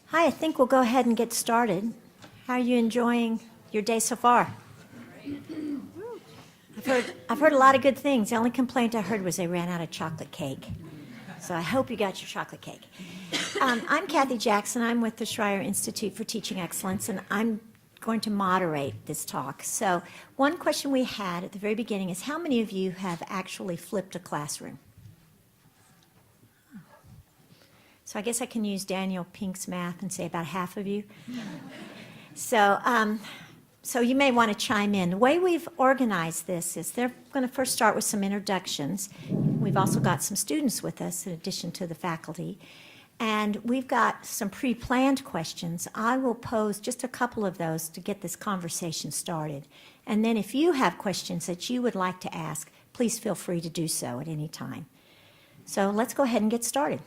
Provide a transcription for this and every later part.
Hi, I think we'll go ahead and get started. How are you enjoying your day so far? I've heard a lot of good things. The only complaint I heard was they ran out of chocolate cake. So I hope you got your chocolate cake. I'm Kathy Jackson. I'm with the Schreier Institute for Teaching Excellence, and I'm going to moderate this talk. So one question we had at the very beginning is, how many of you have actually flipped a classroom? So I guess I can use Daniel Pink's math and say about half of you. So you may want to chime in. The way we've organized this is they're going to first start with some introductions. We've also got some students with us in addition to the faculty. And we've got some pre-planned questions. I will pose just a couple of those to get this conversation started. And then if you have questions that you would like to ask, please feel free to do so at any time. So let's go ahead and get started.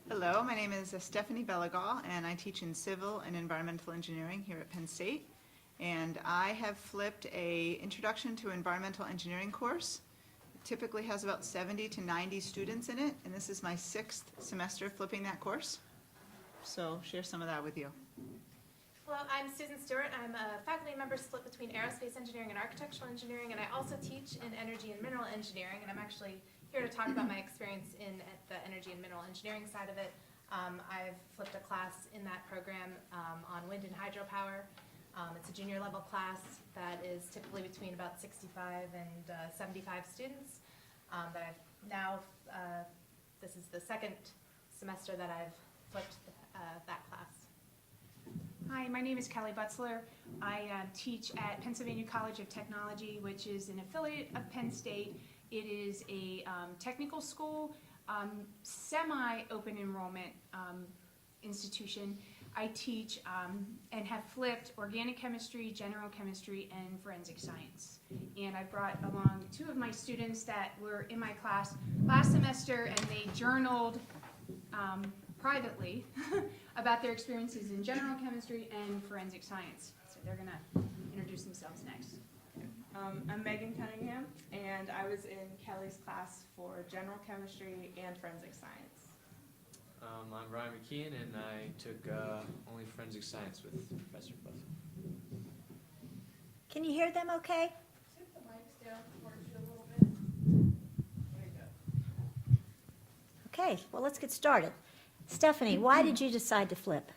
Hello, my name is Stephanie Velegol, and I teach in civil and environmental engineering here at Penn State. And I have flipped a Introduction to Environmental Engineering course. It typically has about 70 to 90 students in it, and this is my 6th semester flipping that course. So share some of that with you. Hello, I'm Susan Stewart. I'm a faculty member split between aerospace engineering and architectural engineering, and I also teach in energy and mineral engineering, and I'm actually here to talk about my experience at the energy and mineral engineering side of it. I've flipped a class in that program on wind and hydropower. It's a junior level class that is typically between about 65 and 75 students. That I've now, this is the 2nd semester that I've flipped that class. Hi, my name is Kelly Butzler. I teach at Pennsylvania College of Technology, which is an affiliate of Penn State. It is a technical school, semi-open enrollment institution. I teach and have flipped organic chemistry, general chemistry, and forensic science. And I brought along 2 of my students that were in my class last semester, and they journaled privately about their experiences in general chemistry and forensic science. So they're going to introduce themselves next. I'm Meghan Cunningham, and I was in Kelly's class for general chemistry and forensic science. I'm Ryan McKeon, and I took only forensic science with Professor Butzler. Can you hear them okay? Tip the mics down towards you a little bit. There you go. Okay, well, let's get started. Stephanie, why did you decide to flip?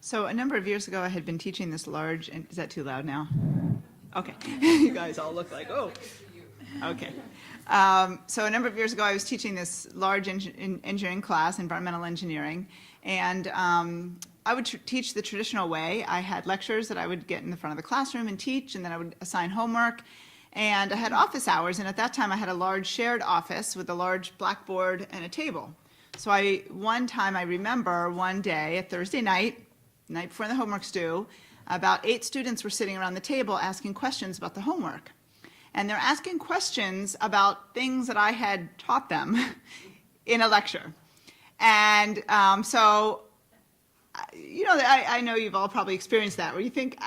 So a number of years ago, I had been teaching this large, is that too loud now? Okay, you guys all look like, oh. Okay. So a number of years ago, I was teaching this large engineering class, environmental engineering, and I would teach the traditional way. I had lectures that I would get in the front of the classroom and teach, and then I would assign homework. And I had office hours, and at that time, I had a large shared office with a large blackboard and a table. So one time I remember one day, a Thursday night before the homework's due, about 8 students were sitting around the table asking questions about the homework. And they're asking questions about things that I had taught them in a lecture. And so, you know, I know you've all probably experienced that, where you think,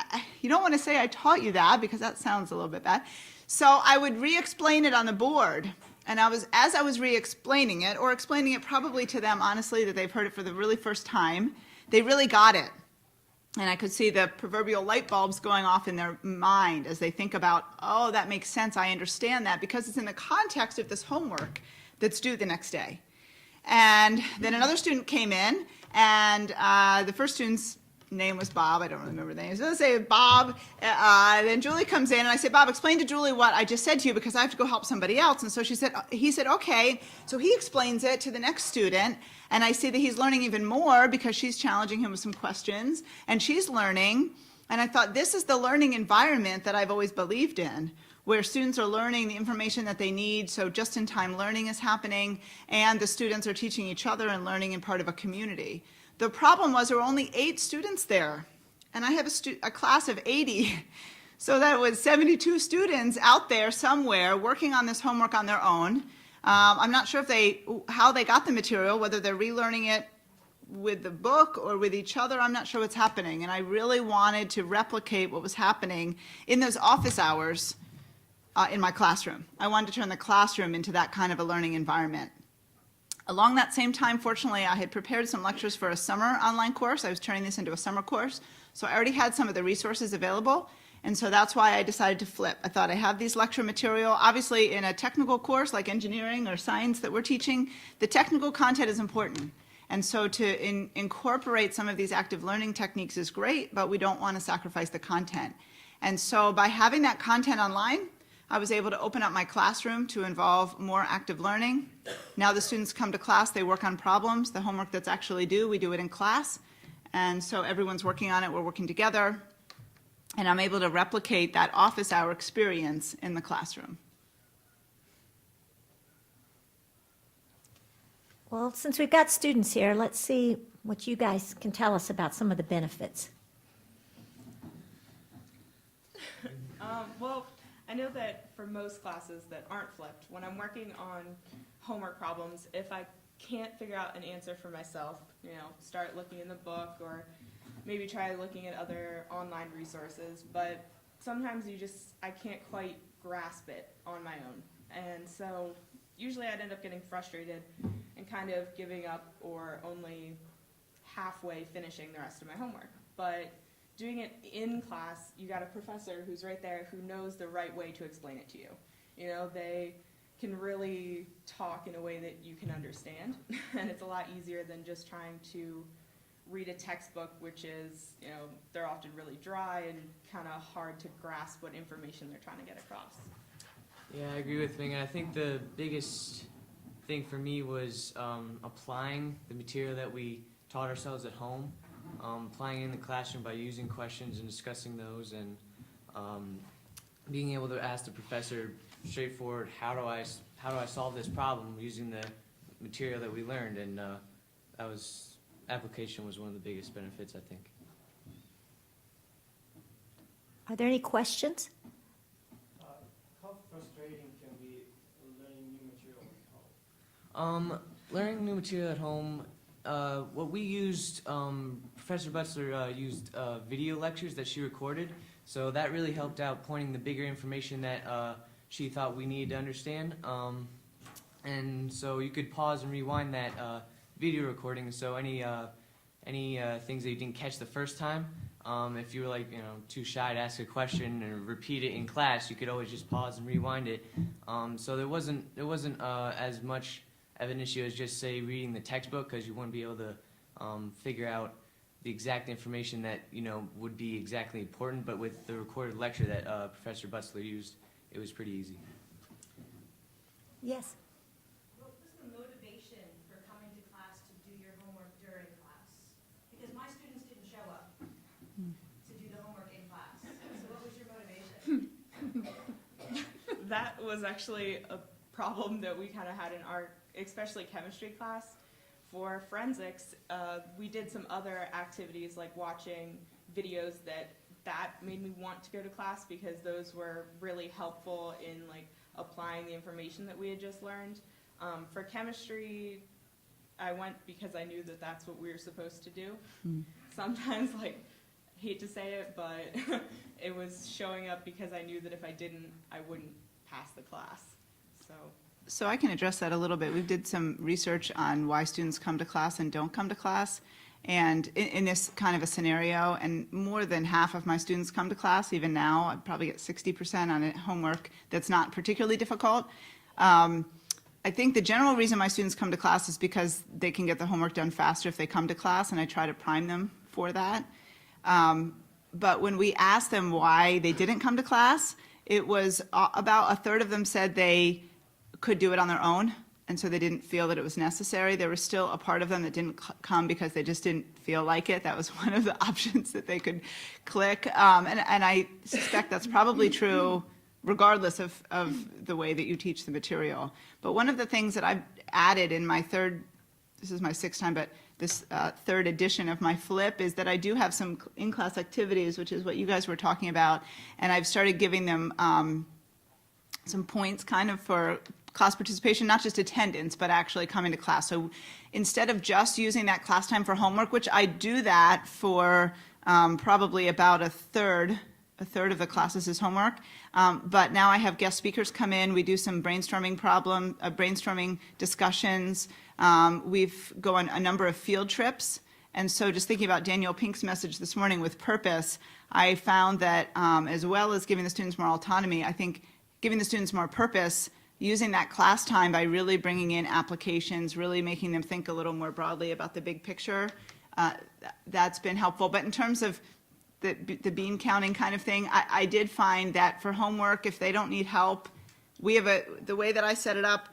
you don't want to say I taught you that, because that sounds a little bit bad. So I would re-explain it on the board. And as I was re-explaining it, or explaining it probably to them, honestly, that they've heard it for the really first time, they really got it. And I could see the proverbial light bulbs going off in their mind as they think about, oh, that makes sense, I understand that, because it's in the context of this homework that's due the next day. And then another student came in, and the first student's name was Bob. I don't really remember the name. So let's say Bob. Then Julie comes in, and I said, Bob, explain to Julie what I just said to you, because I have to go help somebody else. And so he said, okay. So he explains it to the next student, and I see that he's learning even more because she's challenging him with some questions, and she's learning. And I thought, this is the learning environment that I've always believed in, where students are learning the information that they need, so just-in-time learning is happening, and the students are teaching each other and learning in part of a community. The problem was there were only 8 students there, and I have a class of 80. So that was 72 students out there somewhere working on this homework on their own. I'm not sure how they got the material, whether they're relearning it with the book or with each other. I'm not sure what's happening, and I really wanted to replicate what was happening in those office hours in my classroom. I wanted to turn the classroom into that kind of a learning environment. Along that same time, fortunately, I had prepared some lectures for a summer online course. I was turning this into a summer course. So I already had some of the resources available. And so that's why I decided to flip. I thought I have these lecture material. Obviously, in a technical course like engineering or science that we're teaching, the technical content is important. And so to incorporate some of these active learning techniques is great, but we don't want to sacrifice the content. And so by having that content online, I was able to open up my classroom to involve more active learning. Now the students come to class, they work on problems. The homework that's actually due, we do it in class. And so everyone's working on it, we're working together. And I'm able to replicate that office hour experience in the classroom. Well, since we've got students here, let's see what you guys can tell us about some of the benefits. Well, I know that for most classes that aren't flipped, when I'm working on homework problems, if I can't figure out an answer for myself, start looking in the book or maybe try looking at other online resources, but sometimes I can't quite grasp it on my own. And so usually I'd end up getting frustrated and kind of giving up or only halfway finishing the rest of my homework. But doing it in class, you got a professor who's right there who knows the right way to explain it to you. They can really talk in a way that you can understand, and it's a lot easier than just trying to read a textbook, which is, they're often really dry and kind of hard to grasp what information they're trying to get across. Yeah, I agree with Meghan. I think the biggest thing for me was applying the material that we taught ourselves at home, applying it in the classroom by using questions and discussing those, and being able to ask the professor straightforward, how do I solve this problem using the material that we learned, and application was one of the biggest benefits, I think. Are there any questions? How frustrating can be learning new material at home? Learning new material at home, what we used, Professor Butzler used video lectures that she recorded, so that really helped out pointing the bigger information that she thought we needed to understand. And so you could pause and rewind that video recording, so any things that you didn't catch the first time, if you were too shy to ask a question and repeat it in class, you could always just pause and rewind it. So there wasn't as much of an issue as just say reading the textbook, because you wouldn't be able to figure out the exact information that would be exactly important. But with the recorded lecture that Professor Butzler used, it was pretty easy. Yes. What was the motivation for coming to class to do your homework during class? Because my students didn't show up to do the homework in class. So what was your motivation? That was actually a problem that we kind of had in our, especially chemistry class. For forensics, we did some other activities like watching videos that made me want to go to class, because those were really helpful in applying the information that we had just learned. For chemistry, I went because I knew that that's what we were supposed to do. Sometimes, hate to say it, but it was showing up because I knew that if I didn't, I wouldn't pass the class. So I can address that a little bit. We did some research on why students come to class and don't come to class. And in this kind of a scenario, and more than half of my students come to class, even now, I probably get 60% on homework that's not particularly difficult. I think the general reason my students come to class is because they can get the homework done faster if they come to class, and I try to prime them for that. But when we asked them why they didn't come to class, it was about a third of them said they could do it on their own, and so they didn't feel that it was necessary. There was still a part of them that didn't come because they just didn't feel like it. That was one of the options that they could click. And I suspect that's probably true regardless of the way that you teach the material. But one of the things that I've added in my this is my sixth time, but this third edition of my flip, is that I do have some in-class activities, which is what you guys were talking about, and I've started giving them some points kind of for class participation, not just attendance, but actually coming to class. So instead of just using that class time for homework, which I do that for probably about a third a third of the classes is homework. But now I have guest speakers come in. We do some brainstorming discussions. We've go on a number of field trips. And so just thinking about Daniel Pink's message this morning with purpose, I found that as well as giving the students more autonomy, I think giving the students more purpose, using that class time by really bringing in applications, really making them think a little more broadly about the big picture, that's been helpful. But in terms of the bean counting kind of thing, I did find that for homework, if they don't need help, we have the way that I set it up,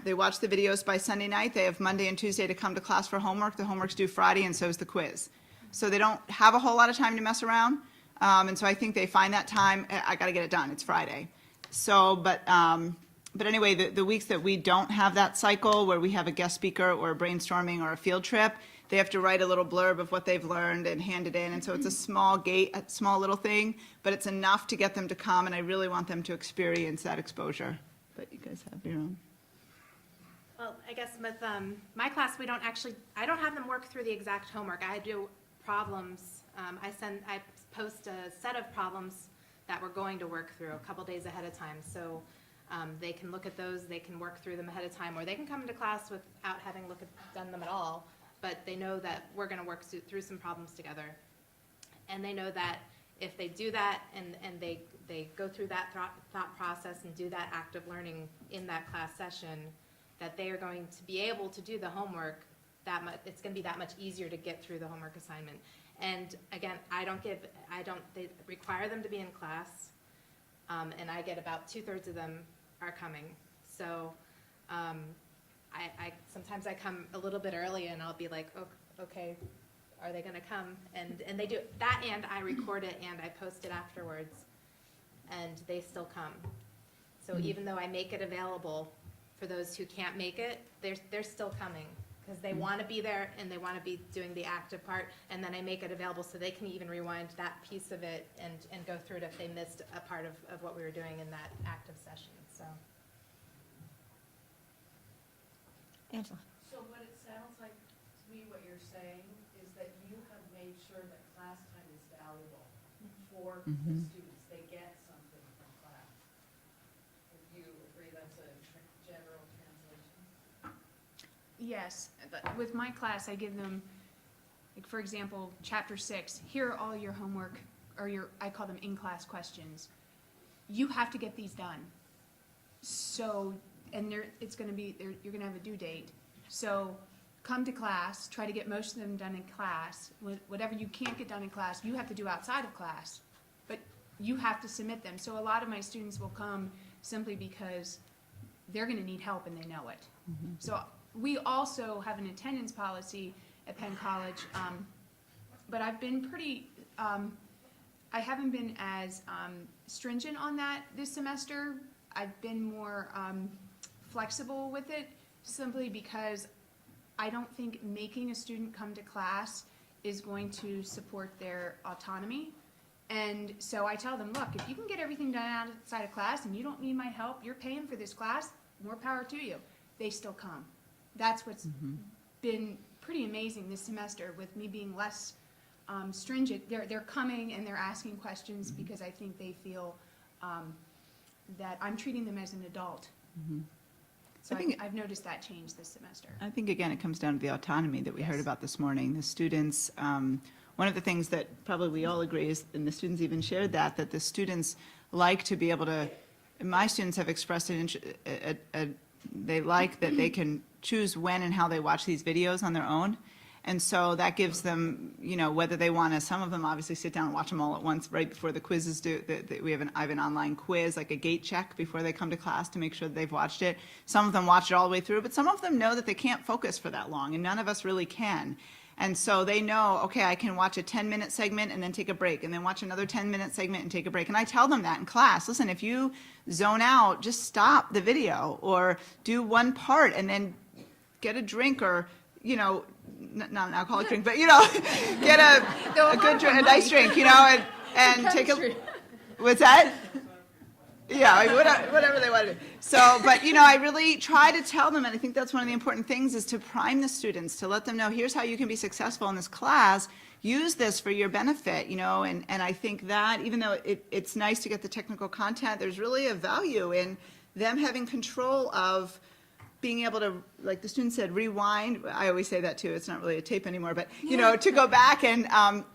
they watch the videos by Sunday night. They have Monday and Tuesday to come to class for homework. The homework's due Friday, and so is the quiz. So they don't have a whole lot of time to mess around. And so I think they find that time, I got to get it done. It's Friday. So, but anyway, the weeks that we don't have that cycle where we have a guest speaker or a brainstorming or a field trip, they have to write a little blurb of what they've learned and hand it in. And so it's a small little thing, but it's enough to get them to come, and I really want them to experience that exposure. But you guys have your own. Well, I guess with my class, I don't have them work through the exact homework. I do problems. I post a set of problems that we're going to work through a couple days ahead of time. So they can look at those, they can work through them ahead of time, or they can come to class without having done them at all. But they know that we're going to work through some problems together. And they know that if they do that and they go through that thought process and do that active learning in that class session, that they are going to be able to do the homework it's going to be that much easier to get through the homework assignment. And again, they require them to be in class, and I get about 2/3 of them are coming. So sometimes I come a little bit early, and I'll be like, oh, okay, are they going to come? And they do that, and I record it and I post it afterwards, and they still come. So even though I make it available for those who can't make it, they're still coming because they want to be there and they want to be doing the active part, and then I make it available so they can even rewind that piece of it and go through it if they missed a part of what we were doing in that active session. So. Angela. So what it sounds like to me, what you're saying is that you have made sure that class time is valuable for the students. They get something from class. If you agree, that's a general translation. Yes, but with my class, I give them, like for example, chapter 6, here are all your homework, or I call them in-class questions. You have to get these done. So, and you're going to have a due date. So come to class, try to get most of them done in class. Whatever you can't get done in class, you have to do outside of class. But you have to submit them. So a lot of my students will come simply because they're going to need help and they know it. So we also have an attendance policy at Penn College, but I've been pretty, I haven't been as stringent on that this semester. I've been more flexible with it simply because I don't think making a student come to class is going to support their autonomy. And so I tell them, look, if you can get everything done outside of class and you don't need my help, you're paying for this class, more power to you. They still come. That's what's been pretty amazing this semester with me being less stringent. They're coming and they're asking questions because I think they feel that I'm treating them as an adult. So I've noticed that change this semester. I think, again, it comes down to the autonomy that we heard about this morning. The students, one of the things that probably we all agree is, and the students even shared that the students like to be able to, my students have expressed they like that they can choose when and how they watch these videos on their own. And so that gives them, whether they want to, some of them obviously sit down and watch them all at once right before the quizzes due. I have an online quiz, like a gate check before they come to class to make sure that they've watched it. Some of them watch it all the way through, but some of them know that they can't focus for that long, and none of us really can. And so they know, okay, I can watch a 10-minute segment and then take a break, and then watch another 10-minute segment and take a break. And I tell them that in class. Listen, if you zone out, just stop the video or do one part and then get a drink or, not an alcoholic drink, but, get a good drink, a nice drink, and take a, what's that? Yeah, whatever they want to do. So, but, I really try to tell them, and I think that's one of the important things, is to prime the students, to let them know, here's how you can be successful in this class. use this for your benefit, you know, and I think that even though it's nice to get the technical content, there's really a value in them having control of being able to, like the student said, rewind. I always say that too, it's not really a tape anymore, but, you know, to go back and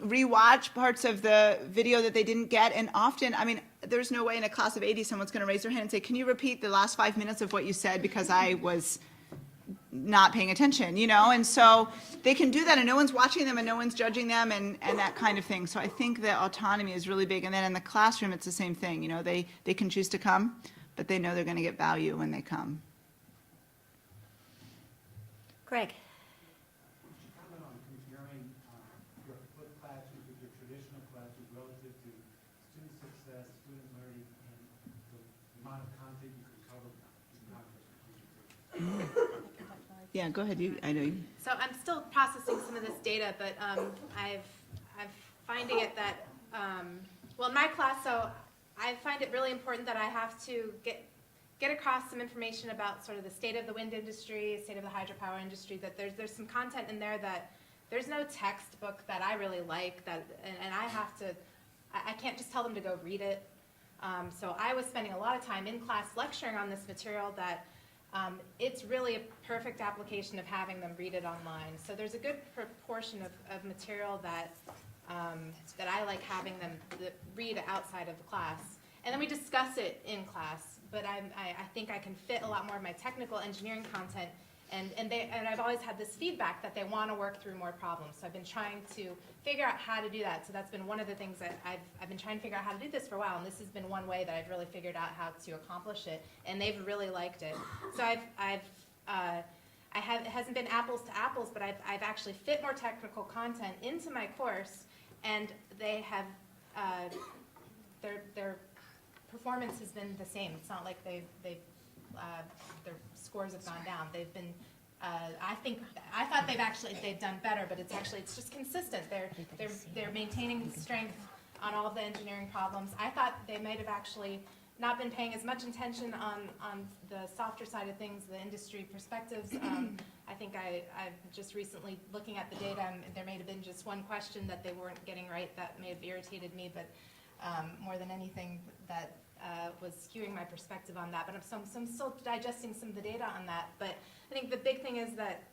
rewatch parts of the video that they didn't get. And often, I mean, there's no way in a class of 80 someone's going to raise their hand and say, can you repeat the last 5 minutes of what you said because I was not paying attention, you know? And so they can do that and no one's watching them and no one's judging them and that kind of thing. So I think that autonomy is really big. And then in the classroom, it's the same thing, you know, they can choose to come, but they know they're going to get value when they come. Greg? Could you comment on comparing your flipped classrooms with your traditional classrooms relative to student success, student learning, and the amount of content you can cover in context? Yeah, go ahead. I know you. So I'm still processing some of this data, but I'm finding it that, well, in my class, so I find it really important that I have to get across some information about sort of the state of the wind industry, state of the hydropower industry, that there's some content in there that there's no textbook that I really like, that, and I have to, I can't just tell them to go read it. So I was spending a lot of time in class lecturing on this material that it's really a perfect application of having them read it online. So there's a good proportion of material that that I like having them read outside of the class. And then we discuss it in class, but I think I can fit a lot more of my technical engineering content, and I've always had this feedback that they want to work through more problems. So I've been trying to figure out how to do that. So that's been one of the things that I've been trying to figure out how to do this for a while, and this has been one way that I've really figured out how to accomplish it, and they've really liked it. So it hasn't been apples to apples, but I've actually fit more technical content into my course, and they have their performance has been the same. It's not like their scores have gone down. They've been, I thought they've done better, but it's just consistent. They're maintaining strength on all of the engineering problems. I thought they might have actually not been paying as much attention on the softer side of things, the industry perspectives. I think I've just recently looking at the data, there may have been just one question that they weren't getting right that may have irritated me, but more than anything that was skewing my perspective on that. But I'm still digesting some of the data on that. But I think the big thing is that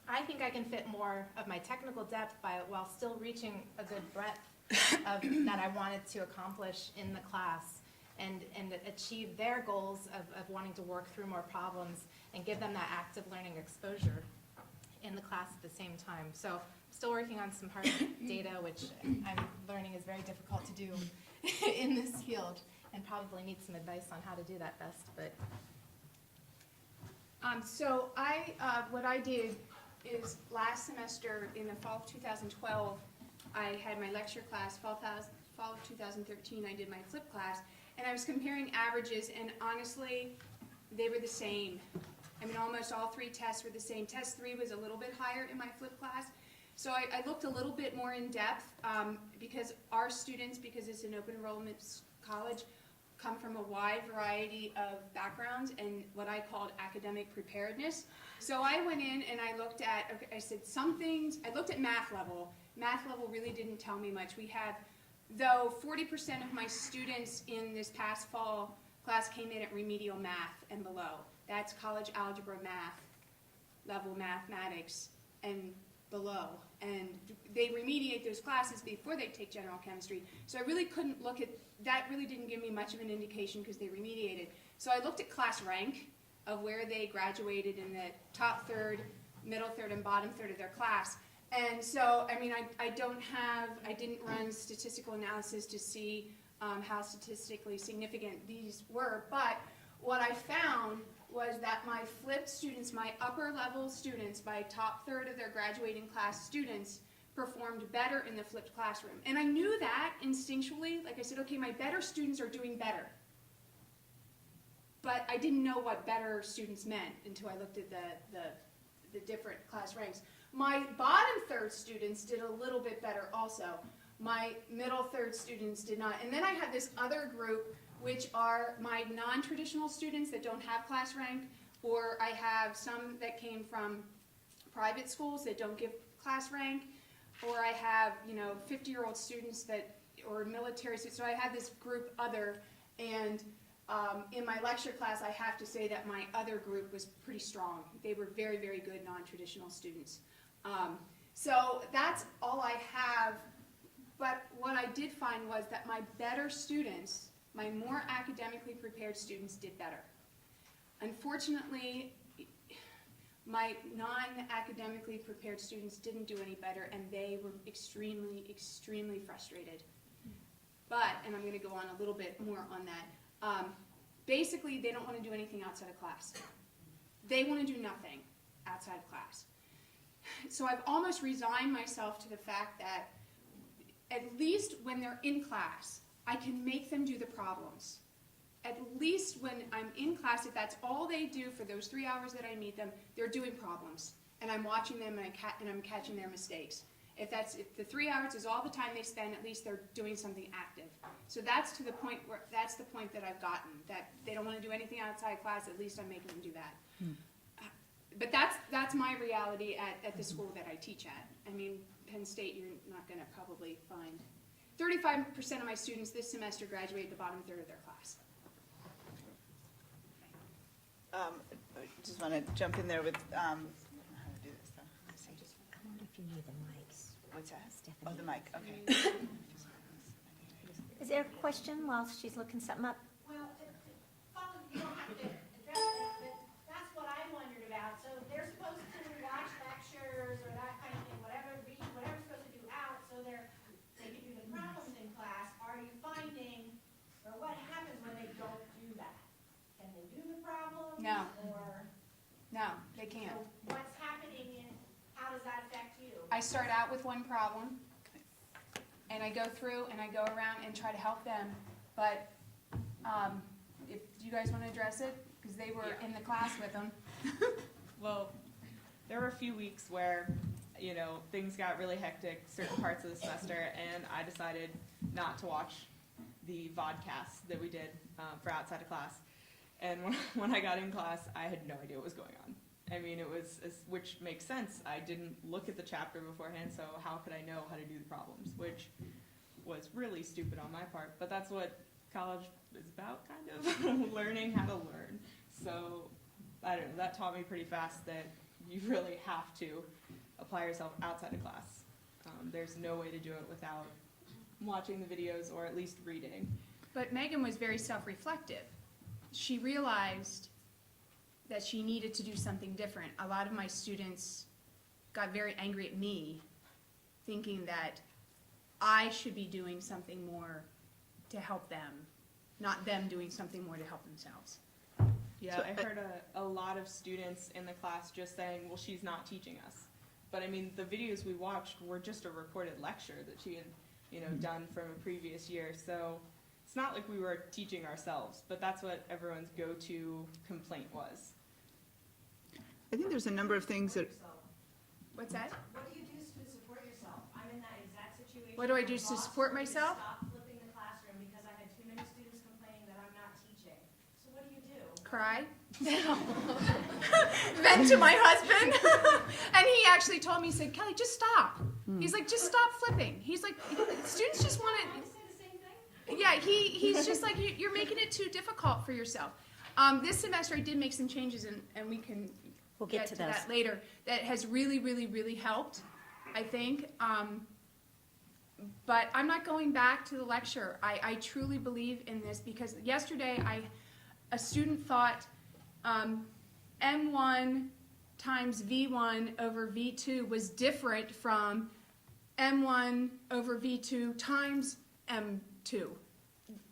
I think I can fit more of my technical depth while still reaching a good breadth that I wanted to accomplish in the class and achieve their goals of wanting to work through more problems and give them that active learning exposure in the class at the same time. So I'm still working on some hard data, which I'm learning is very difficult to do in this field, and probably need some advice on how to do that best. But so what I did is last semester in the fall of 2012, I had my lecture class. Fall of 2013, I did my flip class, and I was comparing averages, and honestly, they were the same. I mean, almost all three tests were the same. Test 3 was a little bit higher in my flip class. So I looked a little bit more in depth because our students, because it's an open enrollment college, come from a wide variety of backgrounds and what I called academic preparedness. So I went in and I looked at, okay, I said some things, I looked at math level. Math level really didn't tell me much. We had, though 40% of my students in this past fall class came in at remedial math and below. That's college algebra math, level mathematics, and below, and they remediate those classes before they take general chemistry. So I really couldn't look at, that really didn't give me much of an indication because they remediated. So I looked at class rank of where they graduated in the top third, middle third, and bottom third of their class. And so, I mean, I didn't run statistical analysis to see how statistically significant these were, but what I found was that my flipped students, my upper level students, my top third of their graduating class students, performed better in the flipped classroom. And I knew that instinctually. Like I said, okay, my better students are doing better. But I didn't know what better students meant until I looked at the different class ranks. My bottom third students did a little bit better also. My middle third students did not. And then I had this other group, which are my non-traditional students that don't have class rank, or I have some that came from private schools that don't give class rank. or I have, 50-year-old students that, or military students, so I have this group other, and in my lecture class, I have to say that my other group was pretty strong. They were very, very good non-traditional students. So that's all I have, but what I did find was that my better students, my more academically prepared students did better. Unfortunately, my non-academically prepared students didn't do any better, and they were extremely, extremely frustrated. But, and I'm going to go on a little bit more on that, basically they don't want to do anything outside of class. They want to do nothing outside of class. So I've almost resigned myself to the fact that at least when they're in class, I can make them do the problems. At least when I'm in class, if that's all they do for those 3 hours that I meet them, they're doing problems. And I'm watching them and I'm catching their mistakes. If the 3 hours is all the time they spend, at least they're doing something active. So that's the point that I've gotten, that they don't want to do anything outside class, at least I'm making them do that. But that's my reality at the school that I teach at. I mean, Penn State, you're not going to probably find 35% of my students this semester graduate the bottom third of their class. I just want to jump in there with, how to do this though. Let's see. I wonder if you need the mics. What's that? Stephanie. Oh, the mic, okay. Is there a question while she's looking something up? Well, you don't have to address that, but that's what I wondered about. So they're supposed to watch lectures or that kind of thing, read whatever's supposed to do out, so they can do the problems in class. Are you finding, or what happens when they don't do that? Can they do the problems? No. Or, No, they can't. so what's happening and how does that affect you? I start out with one problem, and I go through and I go around and try to help them. But if you guys want to address it, because they were in the class with them. Well, there were a few weeks where, things got really hectic, certain parts of the semester, and I decided not to watch the vodcast that we did for outside of class. And when I got in class, I had no idea what was going on. I mean, which makes sense. I didn't look at the chapter beforehand, so how could I know how to do the problems? Which was really stupid on my part, but that's what college is about, kind of, learning how to learn. So, I don't know, that taught me pretty fast that you really have to apply yourself outside of class. There's no way to do it without watching the videos or at least reading. But Megan was very self-reflective. She realized that she needed to do something different. A lot of my students got very angry at me, thinking that I should be doing something more to help them, not them doing something more to help themselves. Yeah, So, I heard a lot of students in the class just saying, well, she's not teaching us. But I mean, the videos we watched were just a recorded lecture that she had, done from a previous year. So it's not like we were teaching ourselves, but that's what everyone's go-to complaint was. I think there's a number of things that, What's that? What do you do to support yourself? I'm in that exact situation. What do I do My to boss support told me to myself? Stop flipping the classroom because I had too many students complaining that I'm not teaching. So what do you do? Cry. Vent to my husband. And he actually told me, he said, Kelly, just stop. He's like, just stop flipping. He's like, students just want I to, say the same thing? yeah, he's just like, you're making it too difficult for yourself. This semester I did make some changes, and we can We'll get to those. that later. That has really, really, really helped, I think. But I'm not going back to the lecture. I truly believe in this, because yesterday a student thought M1 times V1 over V2 was different from M1 over V2 times M2.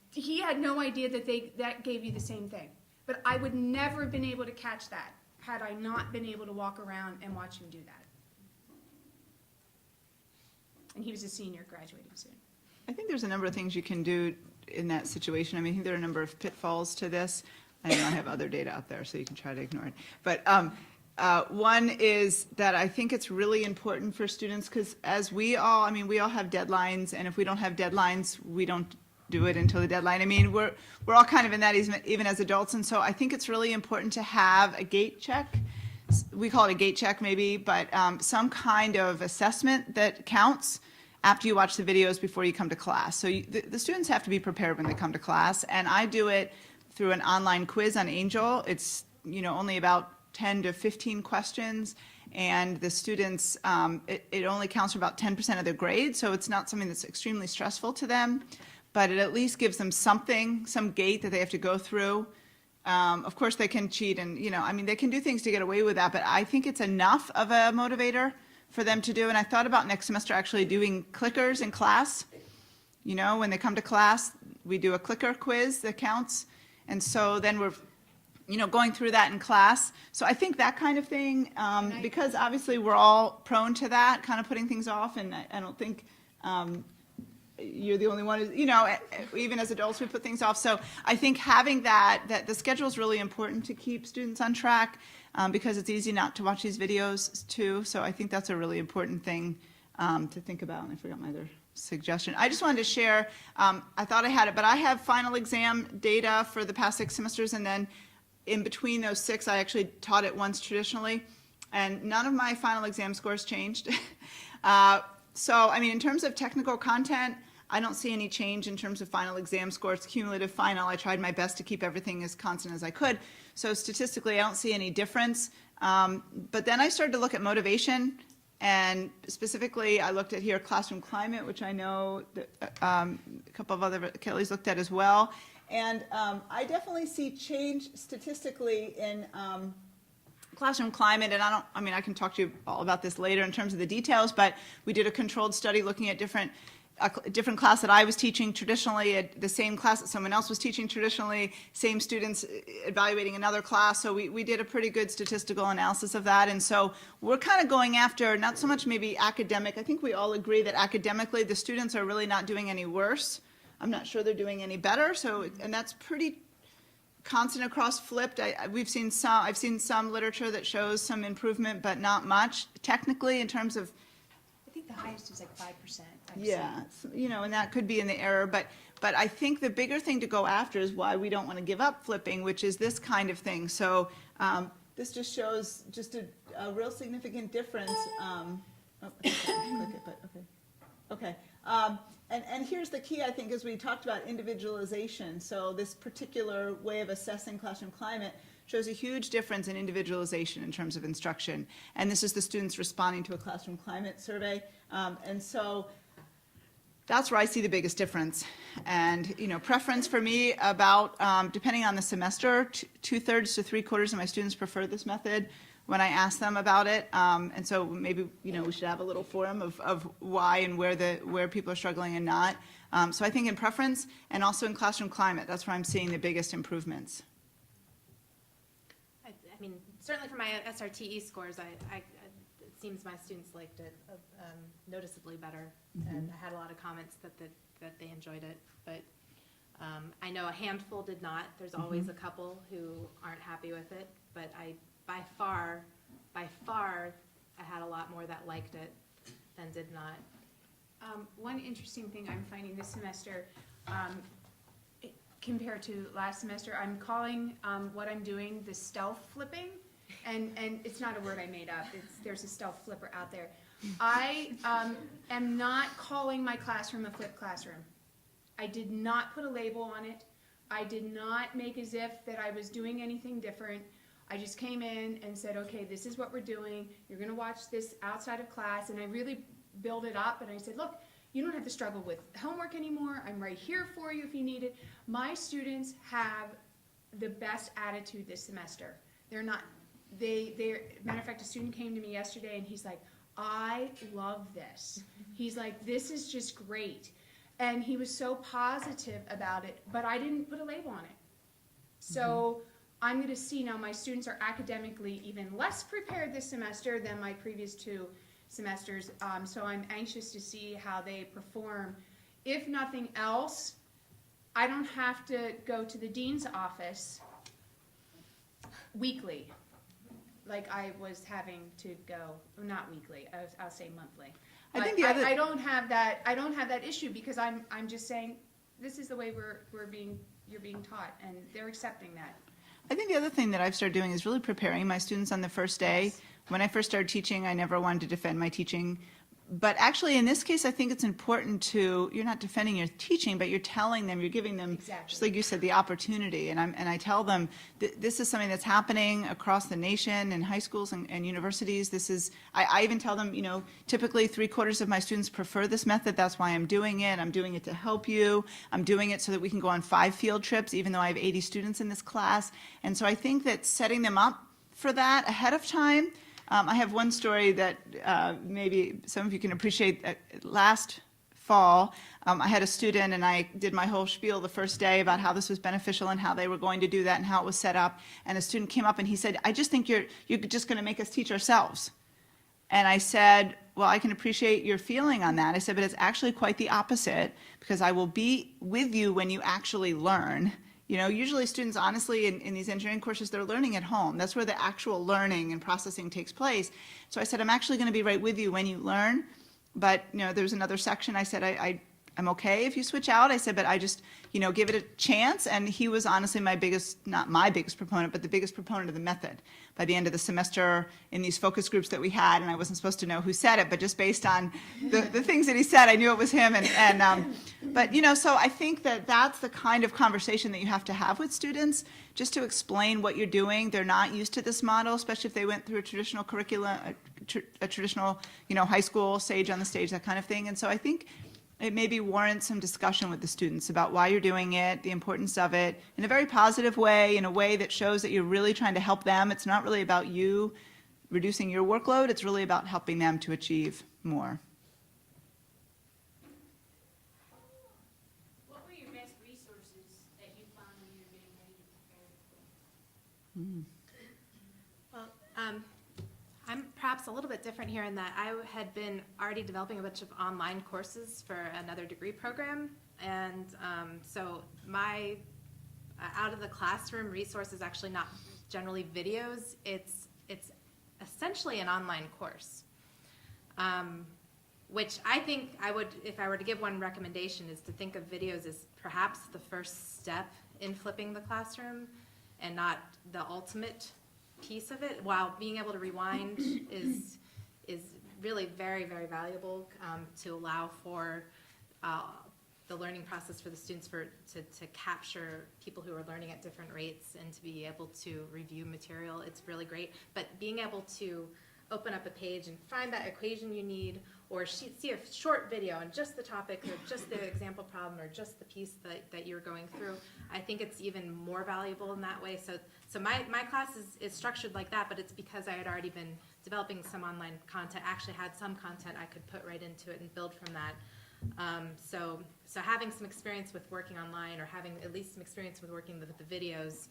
He had no idea that gave you the same thing. But I would never have been able to catch that had I not been able to walk around and watch him do that. And he was a senior, graduating soon. I think there's a number of things you can do in that situation. I mean, I think there are a number of pitfalls to this. I know I have other data out there, so you can try to ignore it. But one is that I think it's really important for students, because as we all have deadlines, and if we don't have deadlines, we don't do it until the deadline. I mean, we're all kind of in that, even as adults, and so I think it's really important to have a gate check we call it a gate check maybe, but some kind of assessment that counts after you watch the videos before you come to class. So the students have to be prepared when they come to class, and I do it through an online quiz on Angel. It's only about 10 to 15 questions, and the students, it only counts for about 10% of their grade, so it's not something that's extremely stressful to them, but it at least gives them something, some gate that they have to go through. Of course, they can cheat and, they can do things to get away with that, but I think it's enough of a motivator for them to do. And I thought about next semester actually doing clickers in class. When they come to class, we do a clicker quiz that counts. And so then we're, going through that in class. So I think that kind of thing, because obviously we're all prone to that, kind of putting things off. And I don't think you're the only one who, even as adults, we put things off. So I think having that the schedule is really important to keep students on track, because it's easy not to watch these videos too. So I think that's a really important thing to think about. And I forgot my other suggestion. I just wanted to share, I thought I had it, but I have final exam data for the past 6 semesters, and then in between those 6, I actually taught it once traditionally, and none of my final exam scores changed. So, in terms of technical content, I don't see any change in terms of final exam scores. Cumulative final, I tried my best to keep everything as constant as I could. So statistically, I don't see any difference. But then I started to look at motivation, and specifically, I looked at here classroom climate, which I know that, a couple of other Kellys looked at as well. And I definitely see change statistically in classroom climate, and I can talk to you all about this later in terms of the details, but we did a controlled study looking at a different class that I was teaching traditionally, at the same class that someone else was teaching traditionally, same students evaluating another class. So we did a pretty good statistical analysis of that. And so we're kind of going after not so much maybe academic. I think we all agree that academically the students are really not doing any worse. I'm not sure they're doing any better. So, and that's pretty constant across flipped. I've seen some literature that shows some improvement, but not much. Technically, in terms of, I think the highest is like 5%. yeah, and that could be in the error, but I think the bigger thing to go after is why we don't want to give up flipping, which is this kind of thing. So this just shows just a real significant difference. Oh, I can't click it, but okay. And here's the key, I think, as we talked about individualization. So this particular way of assessing classroom climate shows a huge difference in individualization in terms of instruction. And this is the students responding to a classroom climate survey. And so that's where I see the biggest difference. And, preference for me about, depending on the semester, 2/3 to 3/4 of my students prefer this method when I ask them about it. And so maybe, we should have a little forum of why and where people are struggling and not. So I think in preference and also in classroom climate, that's where I'm seeing the biggest improvements. Certainly for my SRTE scores, it seems my students liked it noticeably better, and I had a lot of comments that they enjoyed it. But I know a handful did not. There's always a couple who aren't happy with it, but by far, I had a lot more that liked it than did not. One interesting thing I'm finding this semester, compared to last semester, I'm calling what I'm doing the stealth flipping, and it's not a word I made up. There's a stealth flipper out there. I am not calling my classroom a flipped classroom. I did not put a label on it. I did not make as if that I was doing anything different. I just came in and said, okay, this is what we're doing. You're going to watch this outside of class, and I really build it up, and I said, look, you don't have to struggle with homework anymore. I'm right here for you if you need it. My students have the best attitude this semester. They're matter of fact, a student came to me yesterday and he's like, I love this. He's like, this is just great. And he was so positive about it, but I didn't put a label on it. So I'm going to see now my students are academically even less prepared this semester than my previous 2 semesters, so I'm anxious to see how they perform. If nothing else, I don't have to go to the dean's office weekly, like I was having to go, not weekly, I'll say monthly. I don't have that issue because I'm just saying this is the way you're being taught, and they're accepting that. I think the other thing that I've started doing is really preparing my students on the first day. Yes. When I first started teaching, I never wanted to defend my teaching. But actually, in this case, I think it's important to, you're not defending your teaching, but you're telling them, you're giving them, Exactly. just like you said, the opportunity. And I tell them, this is something that's happening across the nation in high schools and universities. This is, I even tell them, typically 3/4 of my students prefer this method. That's why I'm doing it. I'm doing it to help you. I'm doing it so that we can go on 5 field trips, even though I have 80 students in this class. And so I think that setting them up for that ahead of time. I have one story that maybe some of you can appreciate. Last fall, I had a student, and I did my whole spiel the first day about how this was beneficial and how they were going to do that and how it was set up. And a student came up and he said, "I just think you're just going to make us teach ourselves." And I said, "Well, I can appreciate your feeling on that." I said, "But it's actually quite the opposite, because I will be with you when you actually learn." Usually students, honestly, in these engineering courses, they're learning at home. That's where the actual learning and processing takes place. So I said, "I'm actually going to be right with you when you learn." But, there was another section. I said, I'm okay if you switch out. I said, but I just, give it a chance. And he was honestly not my biggest proponent, but the biggest proponent of the method. By the end of the semester, in these focus groups that we had, and I wasn't supposed to know who said it, but just based on the things that he said, I knew it was him. But, so I think that that's the kind of conversation that you have to have with students, just to explain what you're doing. They're not used to this model, especially if they went through a traditional curriculum, a traditional, high school, sage on the stage, that kind of thing. And so I think it maybe warrants some discussion with the students about why you're doing it, the importance of it, in a very positive way, in a way that shows that you're really trying to help them. It's not really about you reducing your workload. It's really about helping them to achieve more. What were your best resources that you found when you were getting ready to prepare? Well, I'm perhaps a little bit different here in that I had been already developing a bunch of online courses for another degree program, and so my out of the classroom resource is actually not generally videos. It's essentially an online course, which I think I would, if I were to give one recommendation, is to think of videos as perhaps the first step in flipping the classroom and not the ultimate piece of it, while being able to rewind is really very, very valuable to allow for the learning process for the students to capture people who are learning at different rates and to be able to review material. It's really great. But being able to open up a page and find that equation you need, or see a short video on just the topic or just the example problem or just the piece that you're going through, I think it's even more valuable in that way. So my class is structured like that, but it's because I had already been developing some online content, actually had some content I could put right into it and build from that. So having some experience with working online, or having at least some experience with working with the videos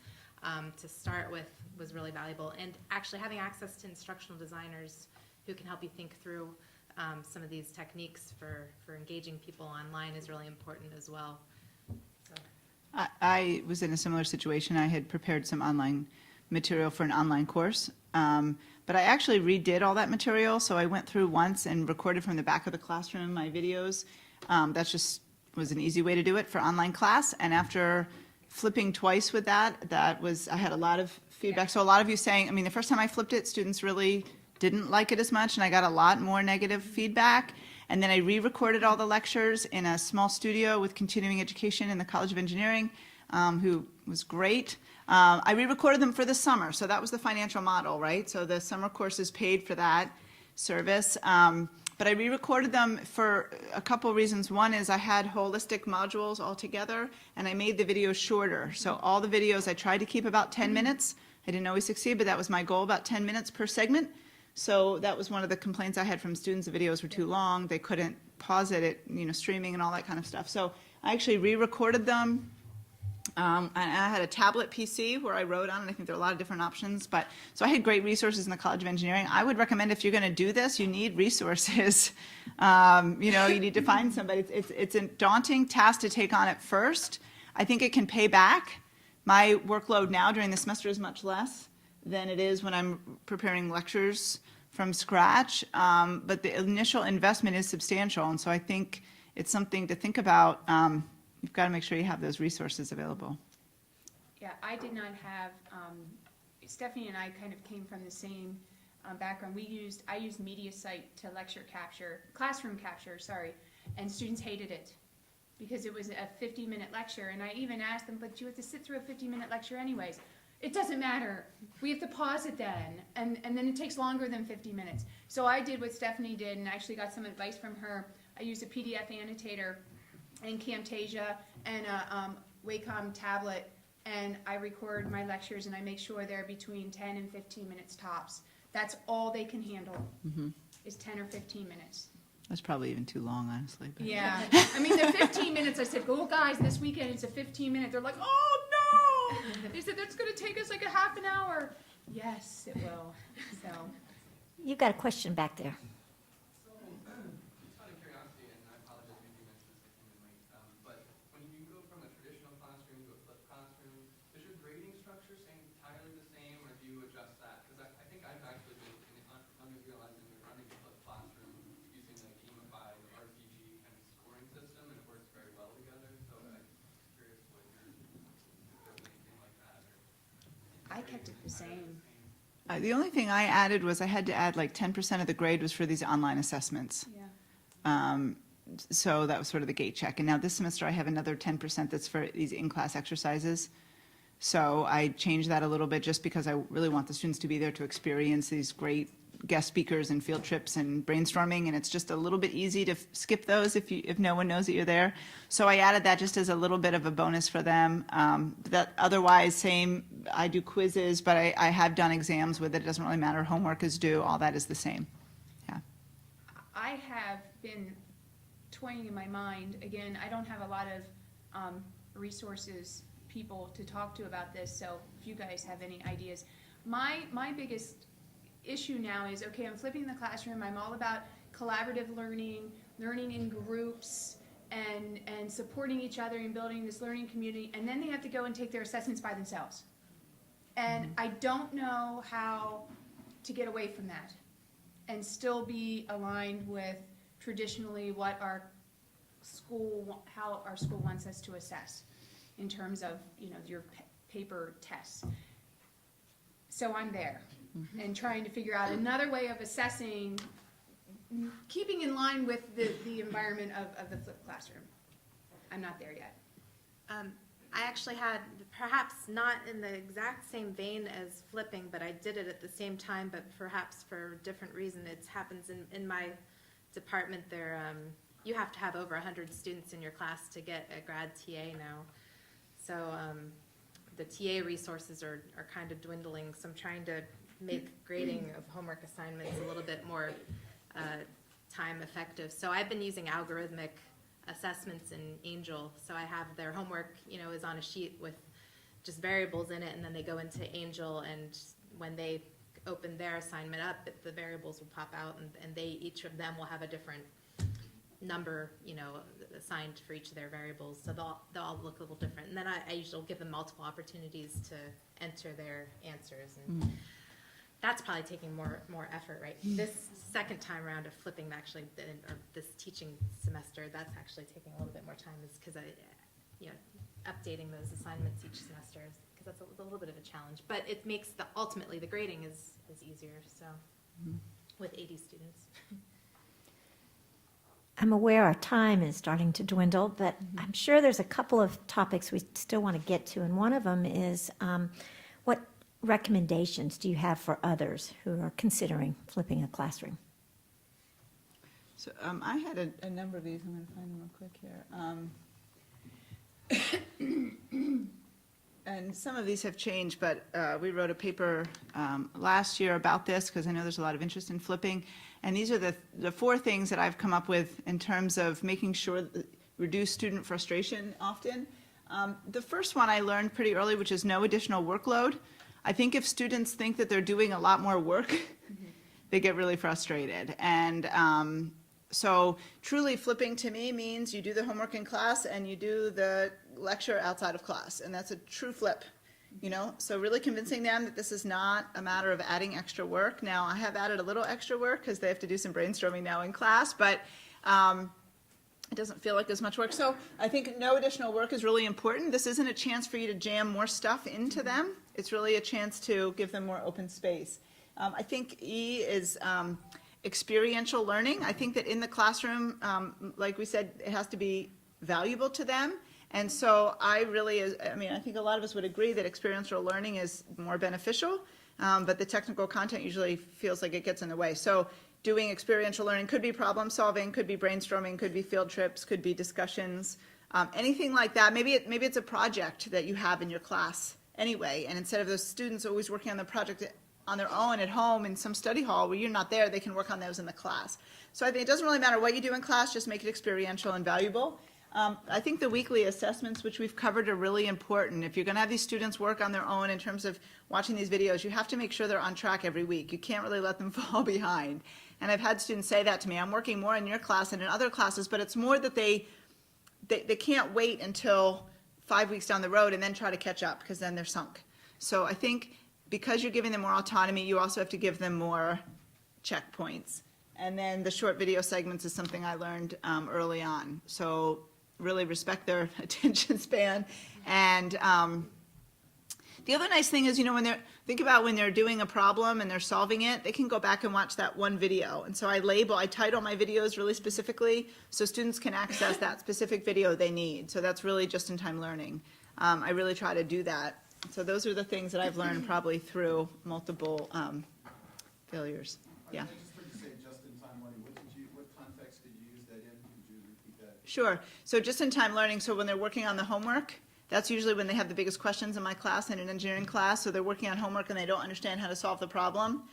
to start with, was really valuable. And actually having access to instructional designers who can help you think through some of these techniques for engaging people online is really important as well. So. I was in a similar situation. I had prepared some online material for an online course, but I actually redid all that material. So I went through once and recorded from the back of the classroom my videos. That just was an easy way to do it for online class. And after flipping twice with that, I had a lot of feedback. So a lot of you saying, the first time I flipped it, students really didn't like it as much, and I got a lot more negative feedback. And then I re-recorded all the lectures in a small studio with continuing education in the College of Engineering, who was great. I re-recorded them for the summer, so that was the financial model, right? So the summer courses paid for that service. But I re-recorded them for a couple reasons. One is I had holistic modules all together, and I made the videos shorter. So all the videos I tried to keep about 10 minutes. I didn't always succeed, but that was my goal, about 10 minutes per segment. So that was one of the complaints I had from students. The videos were too long. They couldn't pause it, streaming and all that kind of stuff. So I actually re-recorded them. And I had a tablet PC where I wrote on, and I think there are a lot of different options. So I had great resources in the College of Engineering. I would recommend, if you're going to do this, you need resources. You need to find somebody. It's a daunting task to take on at first. I think it can pay back. My workload now during the semester is much less than it is when I'm preparing lectures from scratch. But the initial investment is substantial, and so I think it's something to think about. You've got to make sure you have those resources available. Yeah, I did not have, Stephanie and I kind of came from the same background. I used MediaSite to classroom capture, and students hated it because it was a 50-minute lecture, and I even asked them, but you have to sit through a 50-minute lecture anyways. It doesn't matter. We have to pause it then, and then it takes longer than 50 minutes. So I did what Stephanie did and actually got some advice from her. I used a PDF annotator and Camtasia and a Wacom tablet, and I record my lectures and I make sure they're between 10 and 15 minutes tops. That's all they can handle, is 10 or 15 minutes. That's probably even too long, honestly. But. Yeah, I mean, the 15 minutes, I said, go guys, this weekend it's a 15-minute. They're like, oh no! They said, that's gonna take us like a half an hour. Yes, it will, so. You've got a question back there. So, just out of curiosity, and I apologize, maybe you mentioned this, I came in late, but when you go from a traditional classroom to a flipped classroom, is your grading structure staying entirely the same, or do you adjust that? Because I think I've actually been realizing you're running a flipped classroom using a gamified RPG kind of scoring system, and it works very well together. So I'm curious what if there's anything like that. I kept it the same. The only thing I added was I had to add like 10% of the grade was for these online assessments. Yeah. So that was sort of the gate check. And now this semester I have another 10% that's for these in-class exercises. So I changed that a little bit just because I really want the students to be there to experience these great guest speakers and field trips and brainstorming, and it's just a little bit easy to skip those if no one knows that you're there. So I added that just as a little bit of a bonus for them. That otherwise, same, I do quizzes, but I have done exams with it. It doesn't really matter. Homework is due. All that is the same. Yeah. I have been toying in my mind, again, I don't have a lot of resources, people to talk to about this, so if you guys have any ideas. My biggest issue now is, okay, I'm flipping the classroom, I'm all about collaborative learning in groups, and supporting each other and building this learning community, and then they have to go and take their assessments by themselves. And I don't know how to get away from that and still be aligned with traditionally what our school, how our school wants us to assess in terms of, your paper tests. So I'm there and trying to figure out another way of assessing, keeping in line with the environment of the flipped classroom. I'm not there yet. I actually had, perhaps not in the exact same vein as flipping, but I did it at the same time, but perhaps for a different reason. It happens in my department there. You have to have over 100 students in your class to get a grad TA now. So the TA resources are kind of dwindling, so I'm trying to make grading of homework assignments a little bit more time effective. So I've been using algorithmic assessments in Angel. So I have their homework, is on a sheet with just variables in it, and then they go into Angel, and when they open their assignment up, the variables will pop out, and each of them will have a different number, assigned for each of their variables. So they'll all look a little different. And then I usually give them multiple opportunities to enter their answers, and that's probably taking more effort, right? This second time around of flipping, actually, or this teaching semester, that's actually taking a little bit more time, is because updating those assignments each semester, because that's a little bit of a challenge. But it makes ultimately the grading is easier. So with 80 students. I'm aware our time is starting to dwindle, but I'm sure there's a couple of topics we still want to get to, and one of them is what recommendations do you have for others who are considering flipping a classroom? So I had a number of these. I'm going to find them real quick here. And some of these have changed, but we wrote a paper last year about this because I know there's a lot of interest in flipping. And these are the 4 things that I've come up with in terms of making sure that reduce student frustration often. The first one I learned pretty early, which is no additional workload. I think if students think that they're doing a lot more work, they get really frustrated. And so truly flipping to me means you do the homework in class and you do the lecture outside of class. And that's a true flip, So really convincing them that this is not a matter of adding extra work. Now, I have added a little extra work because they have to do some brainstorming now in class, but it doesn't feel like as much work. So I think no additional work is really important. This isn't a chance for you to jam more stuff into them. It's really a chance to give them more open space. I think E is experiential learning. I think that in the classroom, like we said, it has to be valuable to them. And so I think a lot of us would agree that experiential learning is more beneficial, but the technical content usually feels like it gets in the way. So doing experiential learning could be problem solving, could be brainstorming, could be field trips, could be discussions, anything like that. Maybe it's a project that you have in your class anyway, and instead of those students always working on the project on their own at home in some study hall where you're not there, they can work on those in the class. So I think it doesn't really matter what you do in class, just make it experiential and valuable. I think the weekly assessments, which we've covered, are really important. If you're going to have these students work on their own in terms of watching these videos, you have to make sure they're on track every week. You can't really let them fall behind. And I've had students say that to me. I'm working more in your class than in other classes, but it's more that they can't wait until 5 weeks down the road and then try to catch up, because then they're sunk. So I think because you're giving them more autonomy, you also have to give them more checkpoints. And then the short video segments is something I learned early on. So really respect their attention span. And the other nice thing is, think about when they're doing a problem and they're solving it, they can go back and watch that one video. And so I title my videos really specifically so students can access that specific video they need. So that's really just-in-time learning. I really try to do that. So those are the things that I've learned probably through multiple failures. Yeah. I just heard you say just-in-time learning. What context did you use that in? Could you repeat that? Sure. So just-in-time learning, so when they're working on the homework, that's usually when they have the biggest questions in my class, in an engineering class. So they're working on homework and they don't understand how to solve the problem.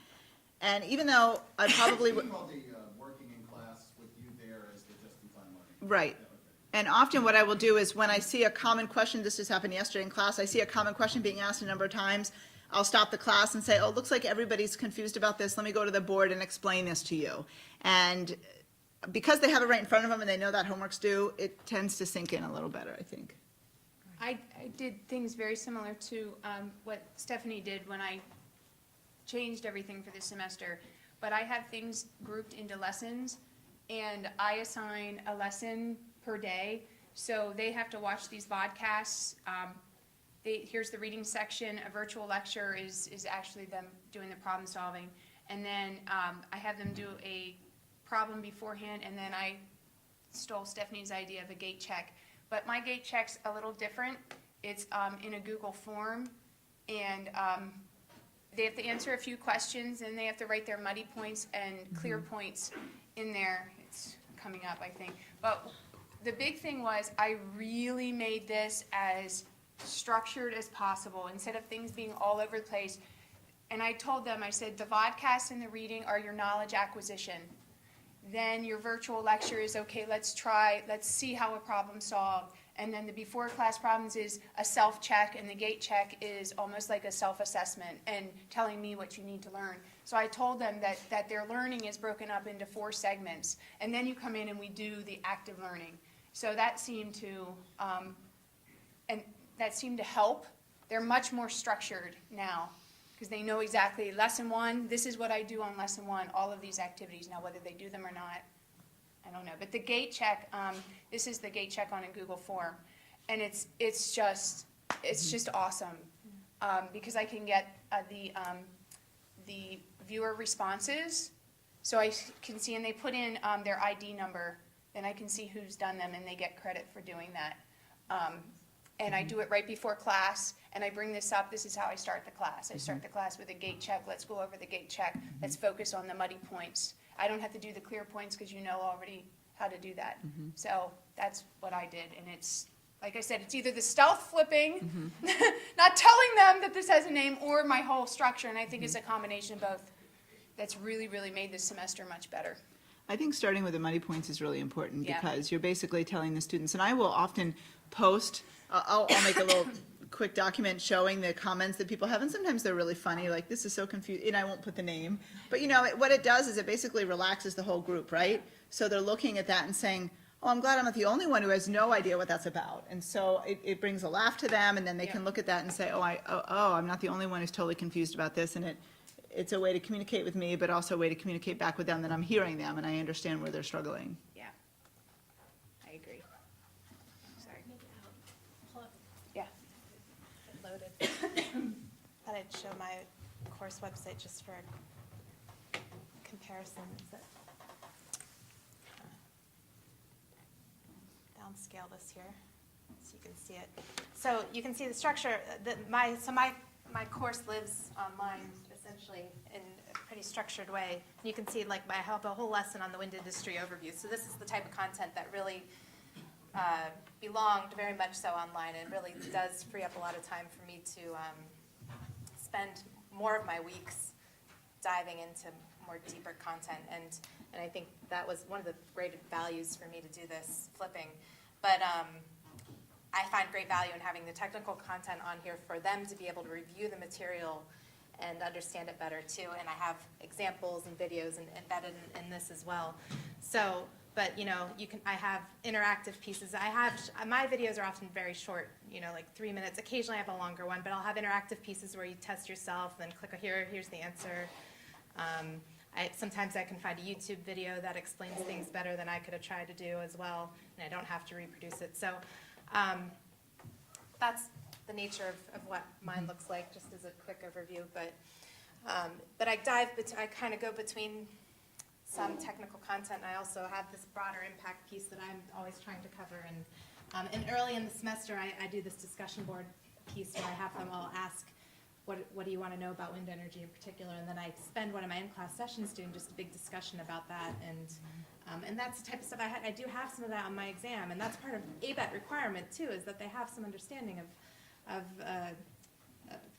And even though I probably would... call the working in class with you there as the just-in-time learning. Right. Yeah, okay. And often what I will do is when I see a common question, this just happened yesterday in class, I see a common question being asked a number of times, I'll stop the class and say, oh, it looks like everybody's confused about this. Let me go to the board and explain this to you. And because they have it right in front of them and they know that homework's due, it tends to sink in a little better, I think. I did things very similar to what Stephanie did when I changed everything for this semester. But I have things grouped into lessons, and I assign a lesson per day. So they have to watch these podcasts. Here's the reading section. A virtual lecture is actually them doing the problem solving. And then I have them do a problem beforehand, and then I stole Stephanie's idea of a gate check. But my gate check's a little different. It's in a Google form, and they have to answer a few questions, and they have to write their muddy points and clear points in there. It's coming up, I think. But the big thing was I really made this as structured as possible instead of things being all over the place. And I told them, I said, the vodcast and the reading are your knowledge acquisition. Then your virtual lecture is, okay, let's see how a problem solved. And then the before class problems is a self-check, and the gate check is almost like a self-assessment and telling me what you need to learn. So I told them that their learning is broken up into 4 segments. And then you come in and we do the active learning. So that seemed to, help. They're much more structured now, because they know exactly lesson 1, this is what I do on lesson 1, all of these activities. Now, whether they do them or not, I don't know. But the gate check, this is the gate check on a Google form. And it's just awesome, because I can get the viewer responses. So I can see, and they put in their ID number, and I can see who's done them, and they get credit for doing that. And I do it right before class, and I bring this up. This is how I start the class. I start the class with a gate check. Let's go over the gate check. Let's focus on the muddy points. I don't have to do the clear points because you know already how to do that. So that's what I did. And it's, like I said, it's either the stealth flipping, not telling them that this has a name, or my whole structure. And I think it's a combination of both that's really, really made this semester much better. I think starting with the muddy points is really important, Yeah. because you're basically telling the students, and I will often post, I'll make a little quick document showing the comments that people have, and sometimes they're really funny, like, this is so confusing, and I won't put the name. But what it does is it basically relaxes the whole group, right? So they're looking at that and saying, oh, I'm glad I'm not the only one who has no idea what that's about. And so it brings a laugh to them, and then they can look at that and say, I'm not the only one who's totally confused about this, and it's a way to communicate with me, but also a way to communicate back with them that I'm hearing them and I understand where they're struggling. Yeah, I I'd show my course website just for comparison. Is it? Downscale this here so you can see it. So you can see the structure. My course lives online essentially in a pretty structured way. You can see like I have a whole lesson on the wind industry overview. So this is the type of content that really belonged very much so online, and really does free up a lot of time for me to spend more of my weeks diving into more deeper content, and I think that was one of the great values for me to do this flipping. But I find great value in having the technical content on here for them to be able to review the material and understand it better too. And I have examples and videos embedded in this as well. So, but you know, I have interactive pieces. My videos are often very short, you know, like 3 minutes. Occasionally I have a longer one, but I'll have interactive pieces where you test yourself, then click here's the answer. Sometimes I can find a YouTube video that explains things better than I could have tried to do as well, and I don't have to reproduce it. So that's the nature of what mine looks like, just as a quick overview. But I kind of go between some technical content, and I also have this broader impact piece that I'm always trying to cover. And early in the semester, I do this discussion board piece where I have them all ask, what do you want to know about wind energy in particular? And then I spend one of my in-class sessions doing just a big discussion about that. And that's the type of stuff I do have some of that on my exam, and that's part of ABET requirement too, is that they have some understanding of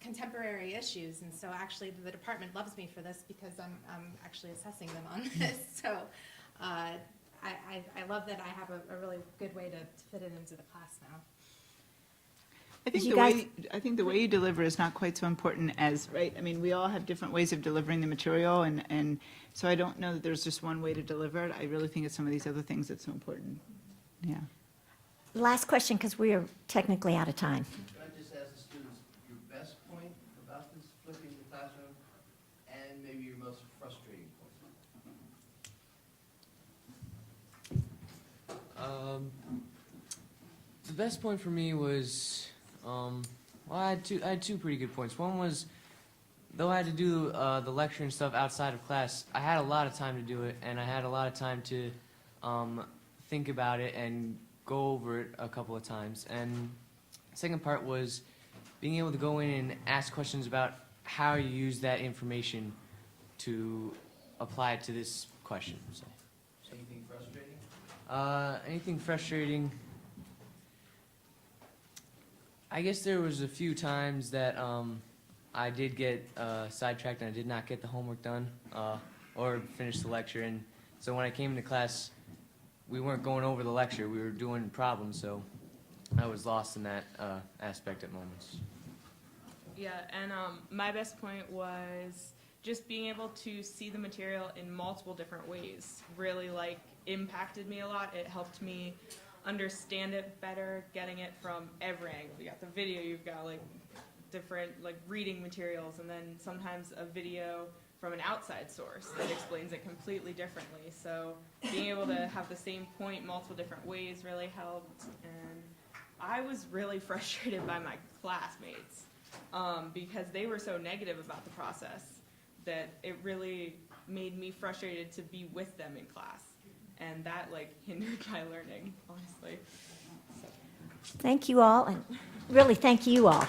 contemporary issues. And so actually the department loves me for this because I'm actually assessing them on this. So I love that I have a really good way to fit it into the class now. I think the way you deliver is not quite so important as, right? I mean, we all have different ways of delivering the material, and so I don't know that there's just one way to deliver it. I really think it's some of these other things that's so important. Yeah. Last question, because we are technically out of time. Can I just ask the students your best point about this flipping the classroom, and maybe your most frustrating point? The best point for me was, well, I had two pretty good points. One was, though I had to do the lecture and stuff outside of class, I had a lot of time to do it, and I had a lot of time to think about it and go over it a couple of times. And the second part was being able to go in and ask questions about how you use that information to apply it to this question. So. Anything frustrating? Anything frustrating? I guess there was a few times that I did get sidetracked and I did not get the homework done or finish the lecture. And so when I came into class, we weren't going over the lecture. We were doing problems, so I was lost in that aspect at moments. Yeah, and my best point was just being able to see the material in multiple different ways really impacted me a lot. It helped me understand it better, getting it from every angle. You got the video, you've got different reading materials, and then sometimes a video from an outside source that explains it completely differently. So being able to have the same point multiple different ways really helped. And I was really frustrated by my classmates because they were so negative about the process that it really made me frustrated to be with them in class. And that hindered my learning, honestly. So. Thank you all, and really thank you all.